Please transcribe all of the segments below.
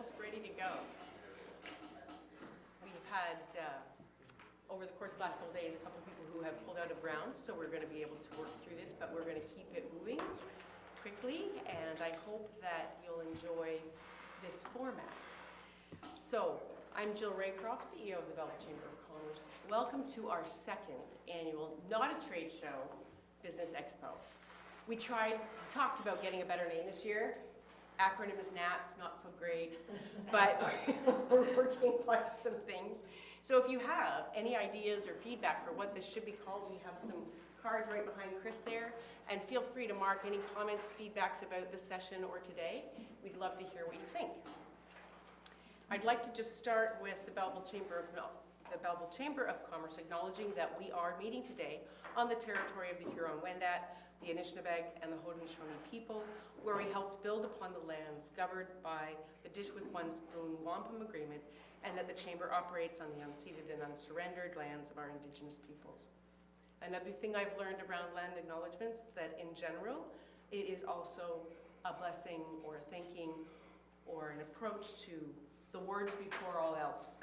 almost ready to go. We've had, over the course of the last couple of days, a couple of people who have pulled out of rounds, so we're going to be able to work through this, but we're going to keep it moving quickly, and I hope that you'll enjoy this format. So, I'm Jill Raycroft, CEO of the Belleville Chamber of Commerce. Welcome to our second annual, not a trade show, Business Expo. We talked about getting a better name this year. Acronym is NATS, not so great, but we're working on some things. So if you have any ideas or feedback for what this should be called, we have some cards right behind Chris there, and feel free to mark any comments, feedbacks about this session or today. We'd love to hear what you think. I'd like to just start with the Belleville Chamber of Commerce acknowledging that we are meeting today on the territory of the Huron-Wendat, the Anishinaabeg, and the Haudenosaunee people, where we helped build upon the lands governed by the Dish with One Spoon Wampum Agreement, and that the Chamber operates on the unceded and unsurrendered lands of our Indigenous peoples. Another thing I've learned around land acknowledgements, that in general, it is also a blessing or a thanking or an approach to the words before all else.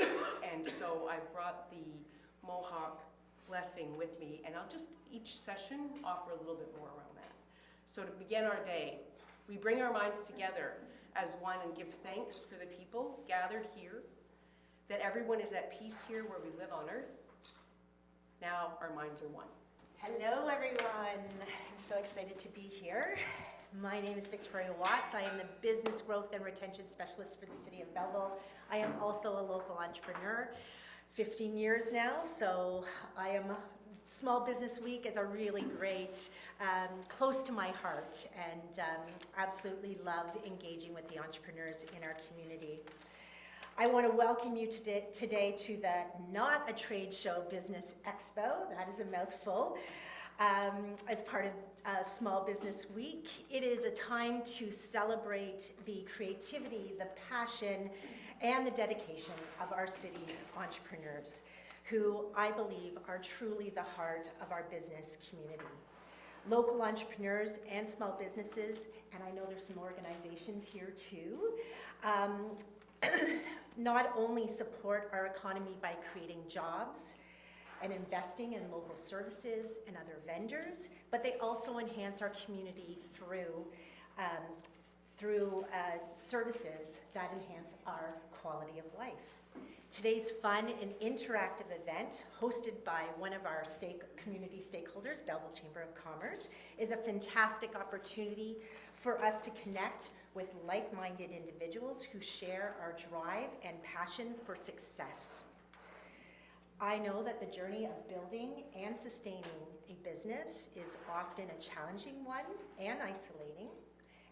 And so I've brought the Mohawk blessing with me, and I'll just each session offer a little bit more around that. So to begin our day, we bring our minds together as one and give thanks for the people gathered here, that everyone is at peace here where we live on earth. Now our minds are one. Hello everyone, I'm so excited to be here. My name is Victoria Watts. I am the Business Growth and Retention Specialist for the City of Belleville. I am also a local entrepreneur, 15 years now, so I am Small Business Week is a really great, close to my heart, and absolutely love engaging with the entrepreneurs in our community. I want to welcome you today to the Not a Trade Show Business Expo. That is a mouthful. As part of Small Business Week, it is a time to celebrate the creativity, the passion, and the dedication of our city's entrepreneurs, who I believe are truly the heart of our business community. Local entrepreneurs and small businesses, and I know there's some organizations here too, not only support our economy by creating jobs and investing in local services and other vendors, but they also enhance our community through services that enhance our quality of life. Today's fun and interactive event, hosted by one of our community stakeholders, Belleville Chamber of Commerce, is a fantastic opportunity for us to connect with like-minded individuals who share our drive and passion for success. I know that the journey of building and sustaining a business is often a challenging one and isolating.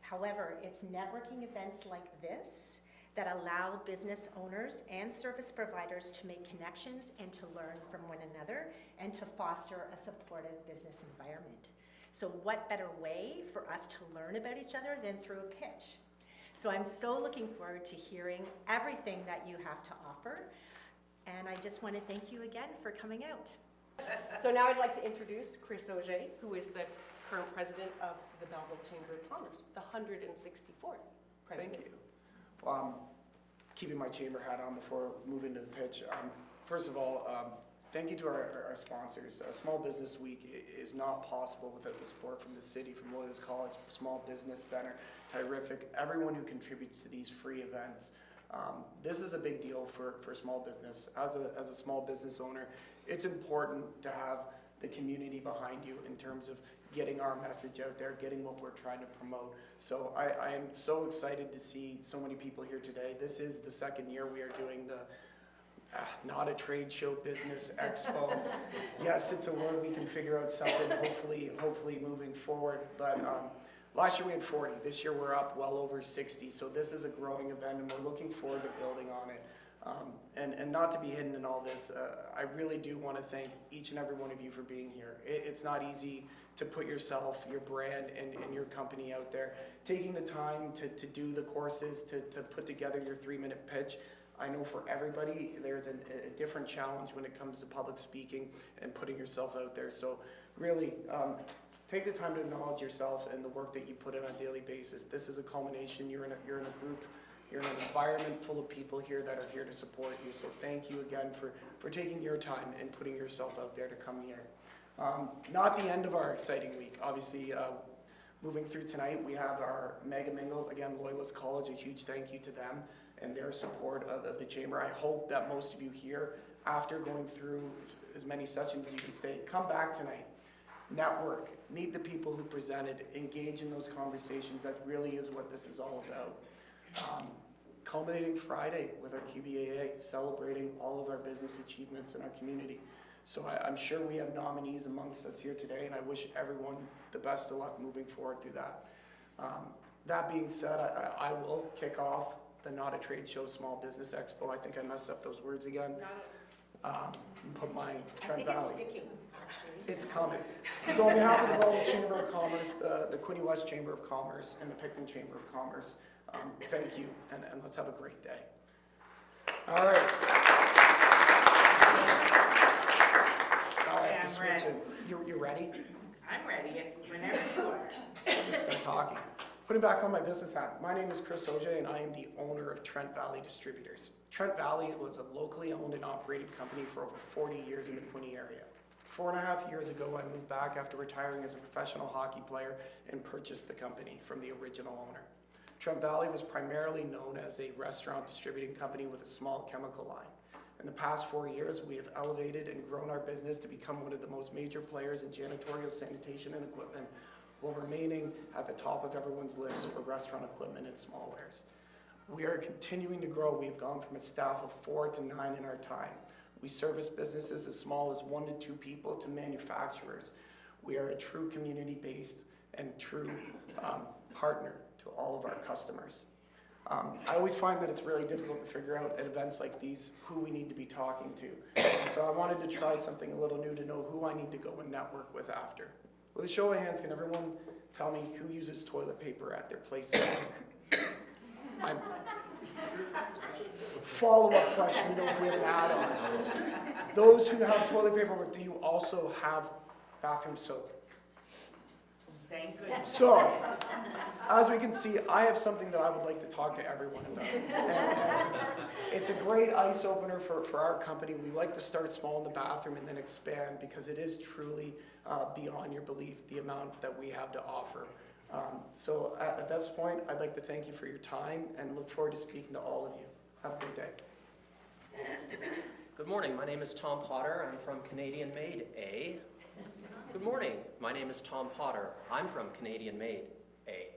However, it's networking events like this that allow business owners and service providers to make connections and to learn from one another and to foster a supportive business environment. So what better way for us to learn about each other than through a pitch? So I'm so looking forward to hearing everything that you have to offer. And I just want to thank you again for coming out. So now I'd like to introduce Chris Auger, who is the current president of the Belleville Chamber of Commerce, the 164th president. Thank you. Well, I'm keeping my chamber hat on before moving to the pitch. First of all, thank you to our sponsors. Small Business Week is not possible without the support from the city, from Loyalist College, Small Business Center, Thairific, everyone who contributes to these free events. This is a big deal for small business. As a small business owner, it's important to have the community behind you in terms of getting our message out there, getting what we're trying to promote. So I am so excited to see so many people here today. This is the second year we are doing the Not a Trade Show Business Expo. Yes, it's a word we can figure out something, hopefully moving forward. But last year we had 40. This year we're up well over 60. So this is a growing event, and we're looking forward to building on it. And not to be hidden in all this, I really do want to thank each and every one of you for being here. It's not easy to put yourself, your brand, and your company out there. Taking the time to do the courses, to put together your 3-minute pitch. I know for everybody, there's a different challenge when it comes to public speaking and putting yourself out there. So really, take the time to acknowledge yourself and the work that you put in on a daily basis. This is a culmination. You're in a group You're in an environment full of people here that are here to support you. So thank you again for taking your time and putting yourself out there to come here. Not the end of our exciting week. Obviously, moving through tonight, we have our Mega Mingle. Again, Loyalist College, a huge thank you to them and their support of the Chamber. I hope that most of you here, after going through as many sessions as you can stay, come back tonight. Network, meet the people who presented, engage in those conversations. That really is what this is all about. Culminating Friday with our QBAA, celebrating all of our business achievements in our community. So I'm sure we have nominees amongst us here today, and I wish everyone the best of luck moving forward through that. That being said, I will kick off the Not a Trade Show Small Business Expo. I think I messed up those words again. Put my Trent Valley. It's sticking, actually. It's coming. So on behalf of the Belleville Chamber of Commerce, the Quinte West Chamber of Commerce, and the Picton Chamber of Commerce, thank you, and let's have a great day. All right. Now I have to switch in. You ready? I'm ready, whenever you are. Just start talking. Putting back on my business hat, my name is Chris Oj, and I am the owner of Trent Valley Distributors. Trent Valley was a locally owned and operated company for over 40 years in the Quinte area. 4.5 years ago, I moved back after retiring as a professional hockey player and purchased the company from the original owner. Trent Valley was primarily known as a restaurant distributing company with a small chemical line. In the past 4 years, we have elevated and grown our business to become one of the most major players in janitorial, sanitation, and equipment, while remaining at the top of everyone's list for restaurant equipment and smallwares. We are continuing to grow. We've gone from a staff of 4 to 9 in our time. We service businesses as small as 1 to 2 people to manufacturers. We are a true community-based and true partner to all of our customers. I always find that it's really difficult to figure out at events like these who we need to be talking to. So I wanted to try something a little new to know who I need to go and network with after. With a show of hands, can everyone tell me who uses toilet paper at their place of work? Follow-up question, if we have an add-on. Those who have toilet paper, do you also have bathroom soap? Thank goodness. So, as we can see, I have something that I would like to talk to everyone about. And it's a great ice opener for our company. We like to start small in the bathroom and then expand because it is truly beyond your belief, the amount that we have to offer. So at this point, I'd like to thank you for your time and look forward to speaking to all of you. Have a great day. Good morning, my name is Tom Potter. I'm from Canadian Made A. Good morning, my name is Tom Potter. I'm from Canadian Made A.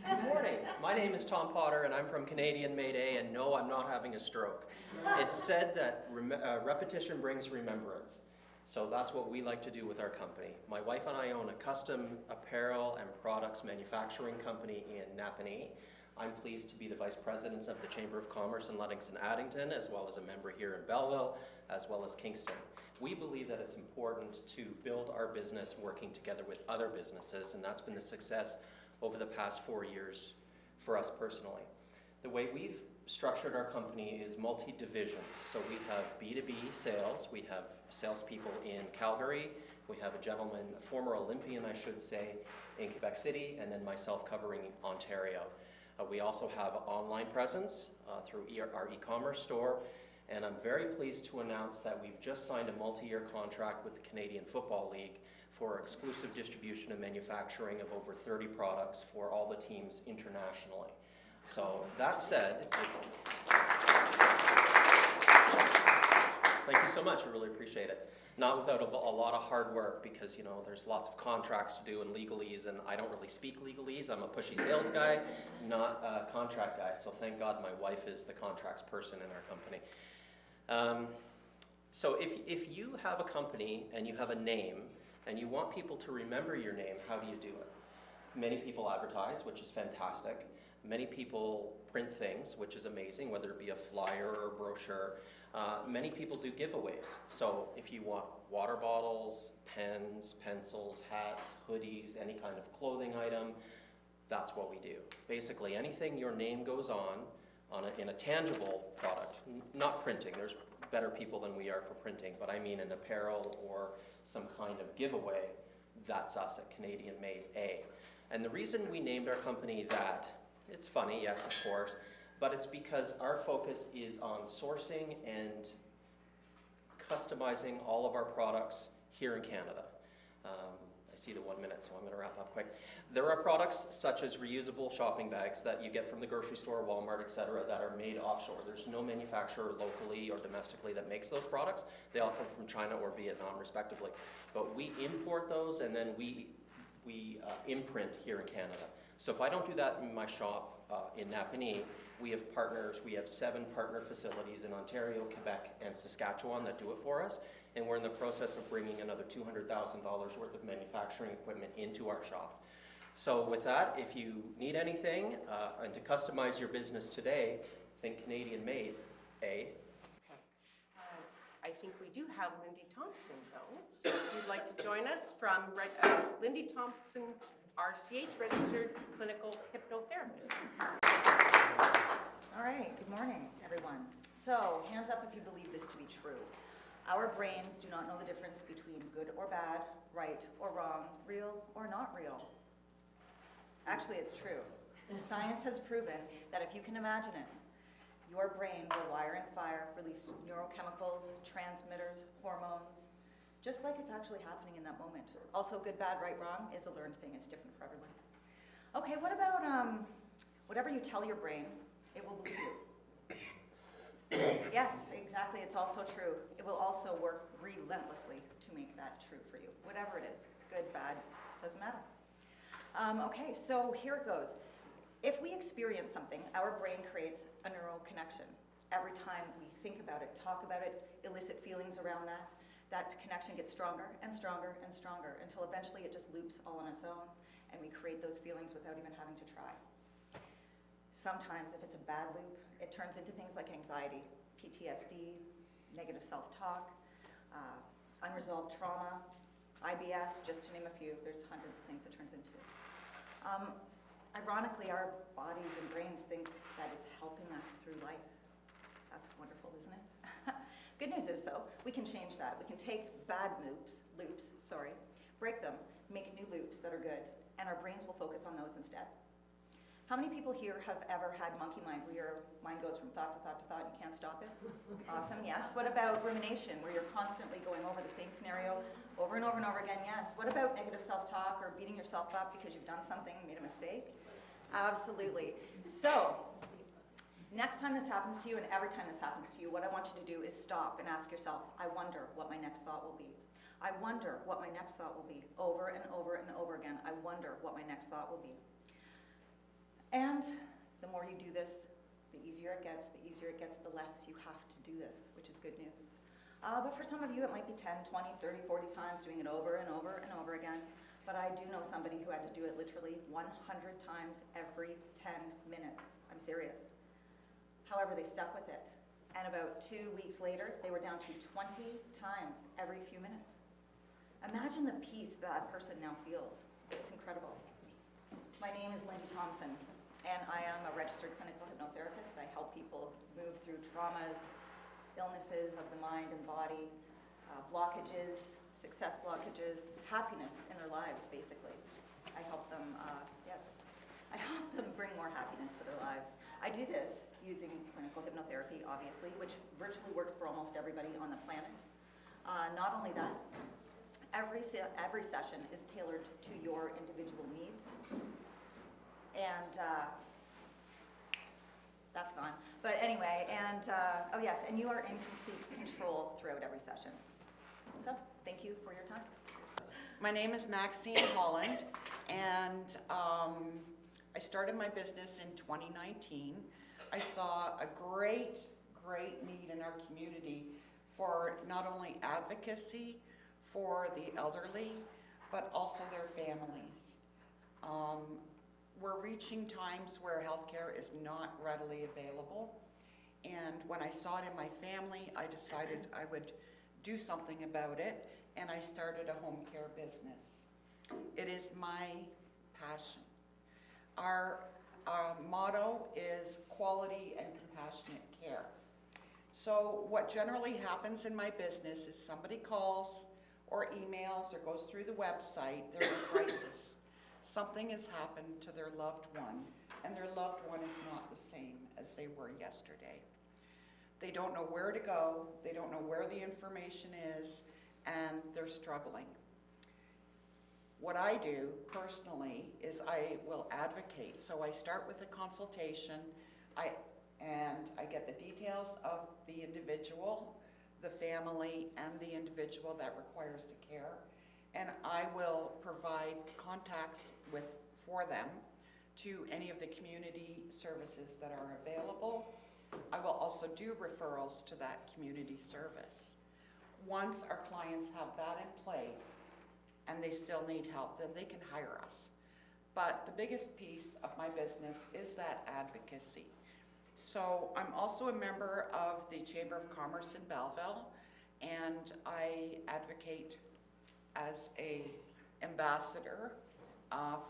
Good morning, my name is Tom Potter and I'm from Canadian Made A, and no, I'm not having a stroke. It's said that repetition brings remembrance. So that's what we like to do with our company. My wife and I own a custom apparel and products manufacturing company in Napanee. I'm pleased to be the Vice President of the Chamber of Commerce in Ludington-Addington, as well as a member here in Belleville, as well as Kingston. We believe that it's important to build our business working together with other businesses, and that's been the success over the past 4 years for us personally. The way we've structured our company is multi-divisions. So we have B2B sales, we have salespeople in Calgary, we have a gentleman, a former Olympian I should say, in Quebec City, and then myself covering Ontario. We also have an online presence through our e-commerce store, and I'm very pleased to announce that we've just signed a multi-year contract with the Canadian Football League for exclusive distribution and manufacturing of over 30 products for all the teams internationally. So that said, thank you so much, I really appreciate it. Not without a lot of hard work, because you know there's lots of contracts to do and legalese, and I don't really speak legalese. I'm a pushy sales guy, not a contract guy, so thank God my wife is the contracts person in our company. So if you have a company and you have a name and you want people to remember your name, how do you do it? Many people advertise, which is fantastic. Many people print things, which is amazing, whether it be a flyer or a brochure. Many people do giveaways. So if you want water bottles, pens, pencils, hats, hoodies, any kind of clothing item, that's what we do. Basically, anything your name goes in a tangible product, not printing. There's better people than we are for printing, but I mean an apparel or some kind of giveaway, that's us at Canadian Made A. And the reason we named our company that, it's funny, yes, of course, but it's because our focus is on sourcing and customizing all of our products here in Canada. I see the 1 minute, so I'm going to wrap up quick. There are products such as reusable shopping bags that you get from the grocery store, Walmart, etc., that are made offshore. There's no manufacturer locally or domestically that makes those products. They all come from China or Vietnam, respectively. But we import those, and then we imprint here in Canada. So if I don't do that in my shop in Napanee, we have partners. We have 7 partner facilities in Ontario, Quebec, and Saskatchewan that do it for us. And we're in the process of bringing another $200,000 worth of manufacturing equipment into our shop. So with that, if you need anything and to customize your business today, think Canadian made, A. I think we do have Lindy Thomson, though. So if you'd like to join us from Lindy Thomson, RCH, Registered Clinical Hypnotherapist. All right, good morning, everyone. So, hands up if you believe this to be true. Our brains do not know the difference between good or bad, right or wrong, real or not real. Actually, it's true. Science has proven that if you can imagine it, your brain will wire and fire, release neurochemicals, transmitters, hormones, just like it's actually happening in that moment. Also, good, bad, right, wrong is a learned thing. It's different for everyone. Okay, what about whatever you tell your brain, it will believe you. Yes, exactly. It's also true. It will also work relentlessly to make that true for you. Whatever it is, good, bad, doesn't matter. Okay, so here it goes. If we experience something, our brain creates a neural connection. Every time we think about it, talk about it, elicit feelings around that, that connection gets stronger and stronger and stronger until eventually it just loops all on its own and we create those feelings without even having to try. Sometimes if it's a bad loop, it turns into things like anxiety, PTSD, negative self-talk, unresolved trauma, IBS, just to name a few. There's hundreds of things it turns into. Ironically, our bodies and brains think that it's helping us through life. That's wonderful, isn't it? Good news is, though, we can change that. We can take bad loops, break them, make new loops that are good, and our brains will focus on those instead. How many people here have ever had monkey mind, where your mind goes from thought to thought to thought and you can't stop it? Awesome, yes. What about rumination, where you're constantly going over the same scenario over and over and over again? Yes. What about negative self-talk or beating yourself up because you've done something, made a mistake? Absolutely. So, next time this happens to you, and every time this happens to you, what I want you to do is stop and ask yourself, I wonder what my next thought will be. I wonder what my next thought will be. Over and over and over again, I wonder what my next thought will be. And the more you do this, the easier it gets, the less you have to do this, which is good news. But for some of you, it might be 10, 20, 30, 40 times doing it over and over and over again. But I do know somebody who had to do it literally 100 times every 10 minutes. I'm serious. However, they stuck with it. And about 2 weeks later, they were down to 20 times every few minutes. Imagine the peace that person now feels. It's incredible. My name is Lindy Thomson, and I am a registered clinical hypnotherapist. I help people move through traumas, illnesses of the mind and body, blockages, success blockages, happiness in their lives, basically. I help them, I help them bring more happiness to their lives. I do this using clinical hypnotherapy, obviously, which virtually works for almost everybody on the planet. Not only that, every session is tailored to your individual needs. And that's gone. But anyway, and oh yes, and you are in complete control throughout every session. So, thank you for your time. My name is Maxine Holland, and I started my business in 2019. I saw a great need in our community for not only advocacy for the elderly, but also their families. We're reaching times where healthcare is not readily available, and when I saw it in my family, I decided I would do something about it, and I started a home care business. It is my passion. Our motto is quality and compassionate care. So what generally happens in my business is somebody calls or emails or goes through the website, they're in crisis. something has happened to their loved one, and their loved one is not the same as they were yesterday. They don't know where to go, they don't know where the information is, and they're struggling. What I do personally is I will advocate. So I start with a consultation, and I get the details of the individual, the family, and the individual that requires the care. And I will provide contacts for them to any of the community services that are available. I will also do referrals to that community service. Once our clients have that in place and they still need help, then they can hire us. But the biggest piece of my business is that advocacy. So I'm also a member of the Chamber of Commerce in Belleville, and I advocate as a ambassador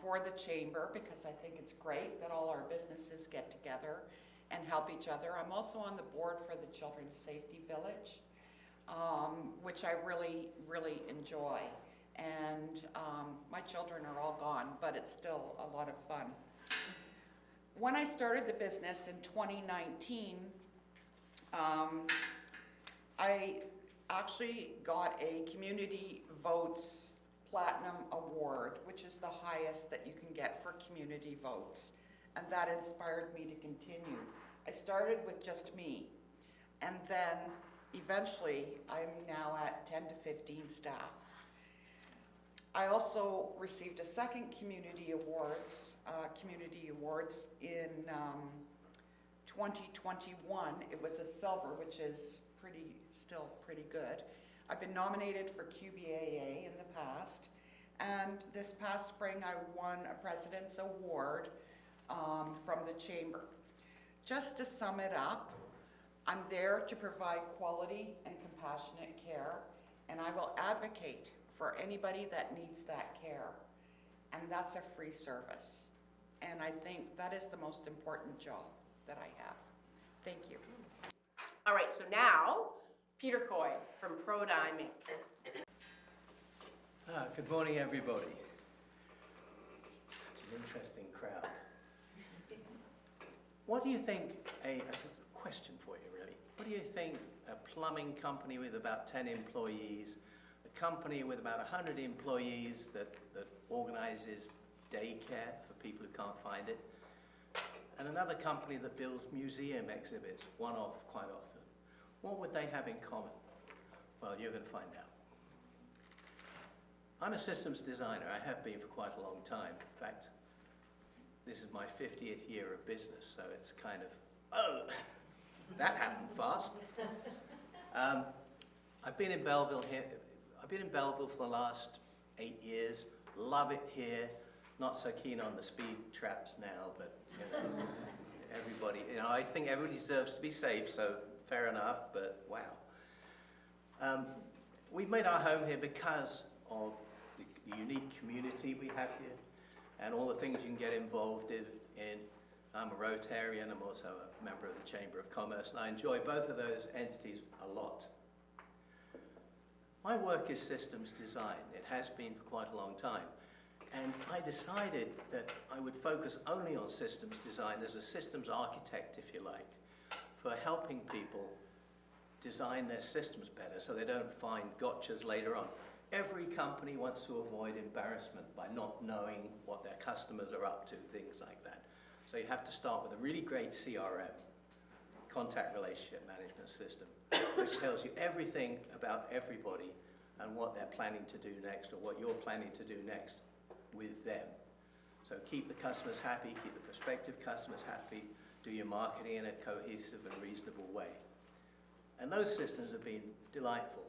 for the chamber, because I think it's great that all our businesses get together and help each other. I'm also on the board for the Children's Safety Village, which I really, really enjoy. And my children are all gone, but it's still a lot of fun. When I started the business in 2019, I actually got a Community Votes Platinum Award, which is the highest that you can get for community votes. And that inspired me to continue. I started with just me, and then eventually I'm now at 10 to 15 staff. I also received a second community awards in 2021. It was a silver, which is still pretty good. I've been nominated for QBAA in the past, and this past spring I won a President's Award from the Chamber. Just to sum it up, I'm there to provide quality and compassionate care, and I will advocate for anybody that needs that care, and that's a free service. And I think that is the most important job that I have. Thank you. All right, so now, Peter Coy from Prodigm Inc. Good morning, everybody. Such an interesting crowd. What do you think, just a question for you really, what do you think a plumbing company with about 10 employees, a company with about 100 employees that organizes daycare for people who can't find it, and another company that builds museum exhibits one-off quite often, what would they have in common? Well, you're going to find out. I'm a systems designer. I have been for quite a long time. In fact, this is my 50th year of business, so it's kind of, oh, that happened fast. I've been in Belleville here. I've been in Belleville for the last 8 years. Love it here. Not so keen on the speed traps now, but you know, everybody. You know, I think everybody deserves to be safe, so fair enough. But wow, we've made our home here because of the unique community we have here, and all the things you can get involved in. I'm a Rotarian, I'm also a member of the Chamber of Commerce, and I enjoy both of those entities a lot. My work is systems design. It has been for quite a long time. And I decided that I would focus only on systems design as a systems architect, if you like, for helping people design their systems better so they don't find gotchas later on. Every company wants to avoid embarrassment by not knowing what their customers are up to, things like that. So you have to start with a really great CRM, contact relationship management system, which tells you everything about everybody and what they're planning to do next or what you're planning to do next with them. So keep the customers happy, keep the prospective customers happy, do your marketing in a cohesive and reasonable way. And those systems have been delightful.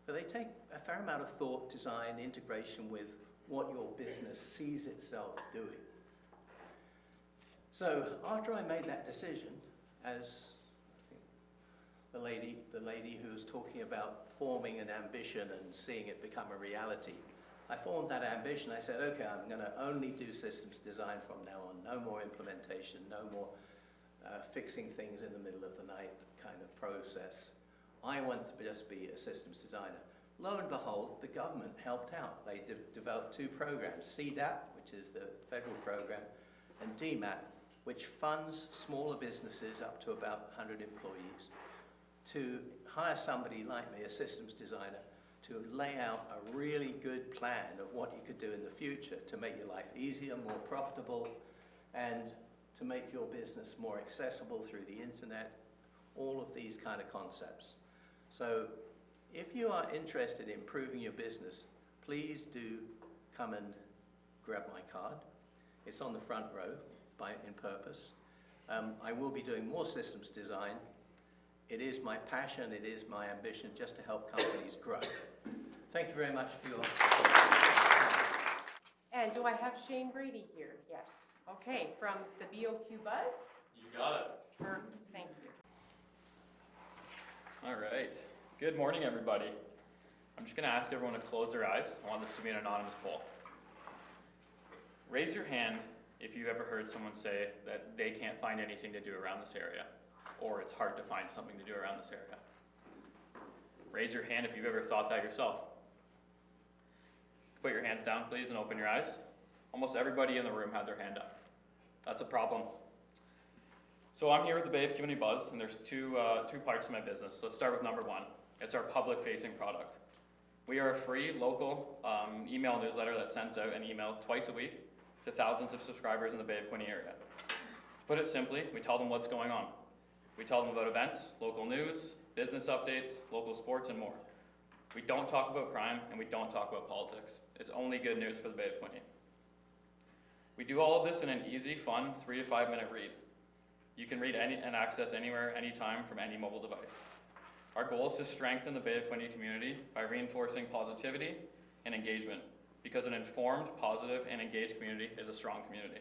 But they take a fair amount of thought, design, integration with what your business sees itself doing. So after I made that decision, as I think the lady who was talking about forming an ambition and seeing it become a reality, I formed that ambition. I said, okay, I'm going to only do systems design from now on. No more implementation, no more fixing things in the middle of the night kind of process. I want to just be a systems designer. Lo and behold, the government helped out. They developed 2 programs, CDAP, which is the federal program, and DMAT, which funds smaller businesses up to about 100 employees to hire somebody like me, a systems designer, to lay out a really good plan of what you could do in the future to make your life easier, more profitable, and to make your business more accessible through the internet, all of these kind of concepts. So if you are interested in improving your business, please do come and grab my card. It's on the front row in purpose. I will be doing more systems design. It is my passion, it is my ambition just to help companies grow. Thank you very much for your... And do I have Shane Brady here? Yes. Okay, from the BoQ Buzz? You got it. Perfect, thank you. All right. Good morning, everybody. I'm just going to ask everyone to close their eyes. I want this to be an anonymous poll. Raise your hand if you ever heard someone say that they can't find anything to do around this area, or it's hard to find something to do around this area. Raise your hand if you've ever thought that yourself. Put your hands down, please, and open your eyes. Almost everybody in the room had their hand up. That's a problem. So I'm here with the BoQ Buzz, and there's two parts of my business. Let's start with number one. It's our public-facing product. We are a free, local email newsletter that sends out an email twice a week to thousands of subscribers in the Bay of Quinte area. To put it simply, we tell them what's going on. We tell them about events, local news, business updates, local sports, and more. We don't talk about crime, and we don't talk about politics. It's only good news for the Bay of Quinte. We do all of this in an easy, fun, 3 to 5 minute read. You can read and access anywhere, anytime, from any mobile device. Our goal is to strengthen the Bay of Quinte community by reinforcing positivity and engagement, because an informed, positive, and engaged community is a strong community.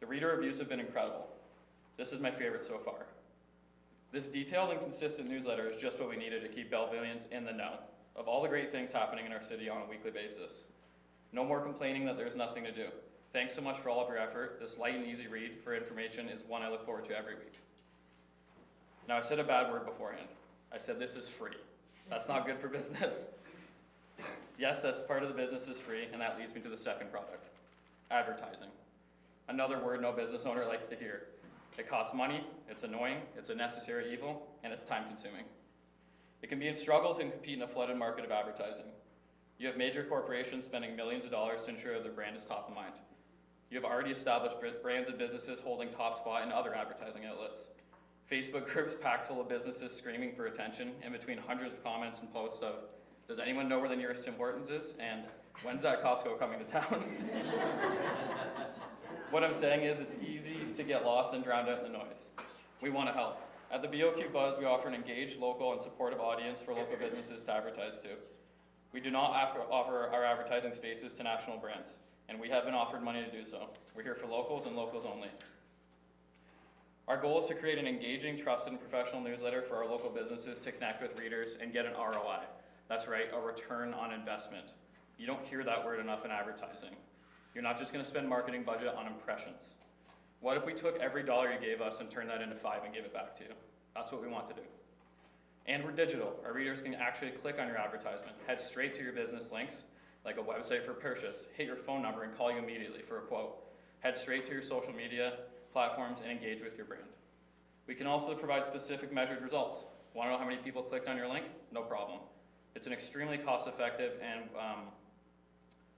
The reader reviews have been incredible. This is my favorite so far. This detailed and consistent newsletter is just what we needed to keep Bellevillians in the know of all the great things happening in our city on a weekly basis. No more complaining that there's nothing to do. Thanks so much for all of your effort. This light and easy read for information is one I look forward to every week. Now, I said a bad word beforehand. I said this is free. That's not good for business. Yes, that's part of the business is free, and that leads me to the second product, advertising. Another word no business owner likes to hear. It costs money, it's annoying, it's a necessary evil, and it's time consuming. It can be a struggle to compete in a flooded market of advertising. You have major corporations spending millions of dollars to ensure their brand is top of mind. You have already established brands and businesses holding top spot in other advertising outlets. Facebook groups packed full of businesses screaming for attention, in between hundreds of comments and posts of, does anyone know where the nearest Tim Hortons is? And when's that Costco coming to town? What I'm saying is it's easy to get lost and drowned out in the noise. We want to help. At the BoQ Buzz, we offer an engaged, local, and supportive audience for local businesses to advertise to. We do not offer our advertising spaces to national brands, and we have been offered money to do so. We're here for locals and locals only. Our goal is to create an engaging, trusted, and professional newsletter for our local businesses to connect with readers and get an ROI. That's right, a return on investment. You don't hear that word enough in advertising. You're not just going to spend marketing budget on impressions. What if we took every dollar you gave us and turned that into 5 and gave it back to you? That's what we want to do. And we're digital. Our readers can actually click on your advertisement, head straight to your business links, like a website for purchase, hit your phone number and call you immediately for a quote, head straight to your social media platforms and engage with your brand. We can also provide specific measured results. Want to know how many people clicked on your link? No problem. It's an extremely cost-effective and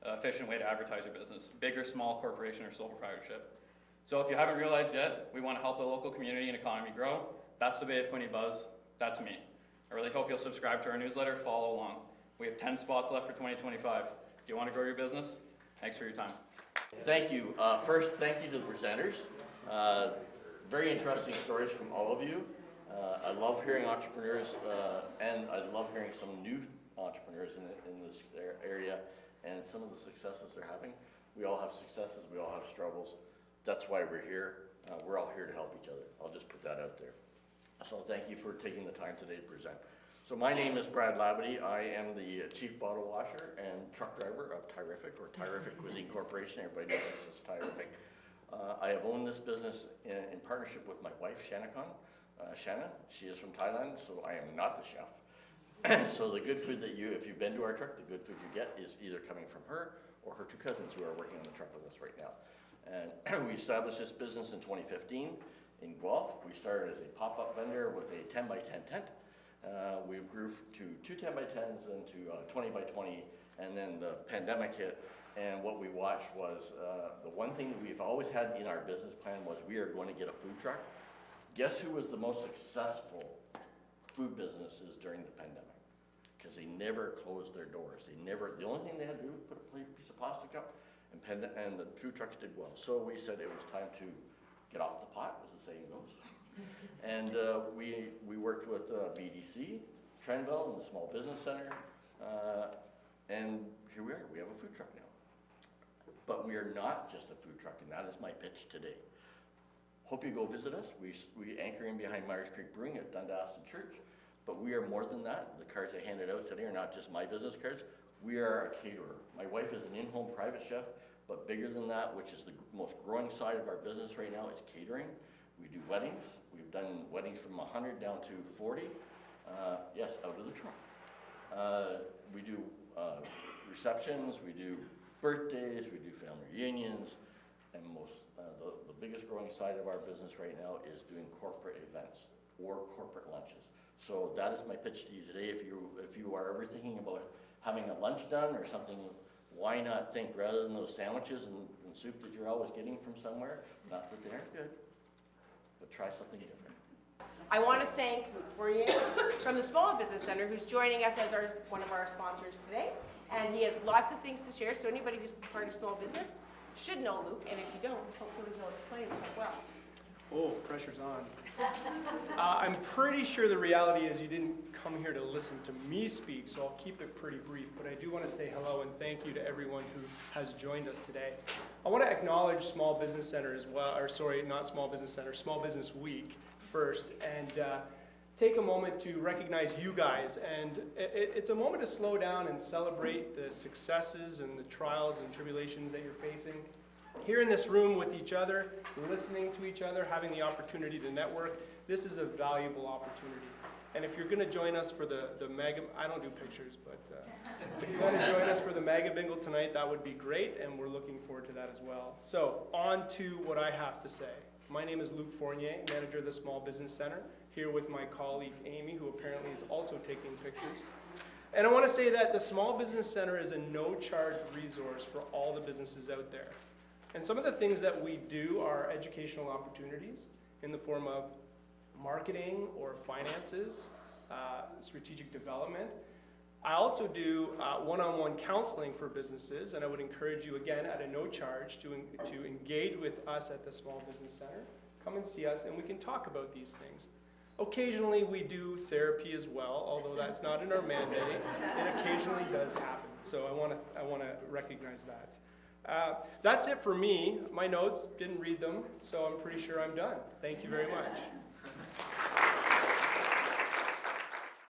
efficient way to advertise your business, big or small corporation or sole proprietorship. So if you haven't realized yet, we want to help the local community and economy grow. That's the Bay of Quinte Buzz. That's me. I really hope you'll subscribe to our newsletter, follow along. We have 10 spots left for 2025. Do you want to grow your business? Thanks for your time. Thank you. First, thank you to the presenters. Very interesting stories from all of you. I love hearing entrepreneurs, and I love hearing some new entrepreneurs in this area and some of the successes they're having. We all have successes, we all have struggles. That's why we're here. We're all here to help each other. I'll just put that out there. So thank you for taking the time today to present. So my name is Brad Labadie. I am the chief bottle washer and truck driver of Thairific, or Thairific Cuisine Corporation. Everybody knows this as Thairific. I have owned this business in partnership with my wife, Shanakan. Shanna, she is from Thailand, so I am not the chef. So the good food that if you've been to our truck, the good food you get is either coming from her or her two cousins who are working on the truck with us right now. And we established this business in 2015 in Guelph. We started as a pop-up vendor with a 10 by 10 tent. We grew to 2 10 by 10s and to 20 by 20, and then the pandemic hit. And what we watched was the one thing that we've always had in our business plan was we are going to get a food truck. Guess who was the most successful food businesses during the pandemic? Because they never closed their doors. The only thing they had to do was put a piece of plastic up, and the food trucks did well. So we said it was time to get off the pot, as the saying goes. And we worked with BDC, Trenville, and the Small Business Center, and here we are. We have a food truck now. But we are not just a food truck, and that is my pitch today. Hope you go visit us. We anchor in behind Myers Creek Brewing at Dundas and Church, but we are more than that. The cards I handed out today are not just my business cards. We are a caterer. My wife is an in-home private chef, but bigger than that, which is the most growing side of our business right now, is catering. We do weddings. We've done weddings from 100 down to 40. Yes, out of the truck. We do receptions. We do birthdays. We do family reunions, and the biggest growing side of our business right now is doing corporate events or corporate lunches. So that is my pitch to you today. If you are ever thinking about having a lunch done or something, why not think, rather than those sandwiches and soup that you're always getting from somewhere, not that they aren't good, but try something different. I want to thank Luke Fournier from the Small Business Center, who's joining us as one of our sponsors today. And he has lots of things to share, so anybody who's part of small business should know Luke, and if you don't, hopefully he'll explain himself well. Oh, pressure's on. I'm pretty sure the reality is you didn't come here to listen to me speak, so I'll keep it pretty brief, but I do want to say hello and thank you to everyone who has joined us today. I want to acknowledge Small Business Center as well, or sorry, not Small Business Center, Small Business Week first, and take a moment to recognize you guys. And it's a moment to slow down and celebrate the successes and the trials and tribulations that you're facing. Here in this room with each other, listening to each other, having the opportunity to network, this is a valuable opportunity. And if you're going to join us for the mega, I don't do pictures, but if you're going to join us for the mega bingo tonight, that would be great, and we're looking forward to that as well. So on to what I have to say. My name is Luke Fournier, manager of the Small Business Center, here with my colleague Amy, who apparently is also taking pictures. And I want to say that the Small Business Center is a no-charge resource for all the businesses out there. And some of the things that we do are educational opportunities in the form of marketing or finances, strategic development. I also do one-on-one counseling for businesses, and I would encourage you, again, at a no charge, to engage with us at the Small Business Center. Come and see us, and we can talk about these things. Occasionally, we do therapy as well, although that's not in our mandate. It occasionally does happen, so I want to recognize that. That's it for me. My notes, didn't read them, so I'm pretty sure I'm done. Thank you very much.